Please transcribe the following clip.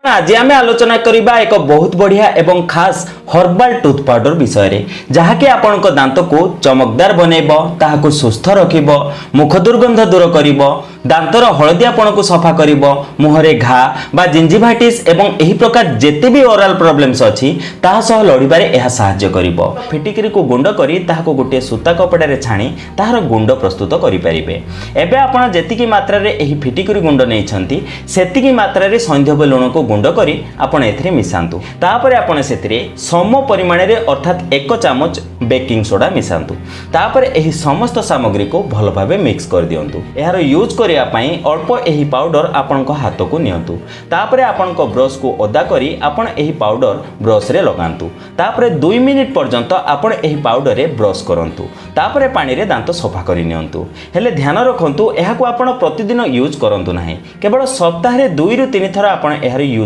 आज आम आलोचना करबा एक बहुत बढ़िया एवं खास हर्बाल टूथ पाउडर विषय जहाँकि आपण दांत को चमकदार बनैब ताहाको सुस्थ रखिब मुख दुर्गंध दूर करिब दांतर हलदियापण को सफा करिब मुहरे घा बा जिंजिभाइटिस एवं एही प्रकार जेते भी ओराल प्रॉब्लम्स अछि ताहा सह लड़िबारे एहा सहाय्य करिब। फिटिकिरी को गुंड करी ताहाको गोटे सूता कपड़ा रे छाणी ताहार गुंड प्रस्तुत करि परिबे। एबे आपण जेतिकी मात्रा रे एही फिटिकिरी गुंड नै छंती सेतिकी मात्रा रे संध्यब लूण को गुंड करी आपण एथिरे मिसांतु। तापरे आपण सेतिरे सम परिमाण रे अर्थात 1 चामच बेकिंग सोडा मिसांतु। तापरे एही समस्त सामग्री को भल भाबे मिक्स कर दियंतु। एहार यूज करिया पई अल्प एही पाउडर आपणको हाथ को नियंतु। तापरे आपणको ब्रश को ओदा करी आपण एही पाउडर ब्रश रे लगांतु। तापरे 2 मिनिट पर्यंत आपण एही पाउडर रे ब्रश करंतु। तापरे पानी रे दांत सफा करि नियंतु। हेले ध्यान रखंतु एहाको आपण प्रतिदिन यूज करंतु नाही, केवल सप्ताह रे 2 रु 3 थर आपण एहार यूज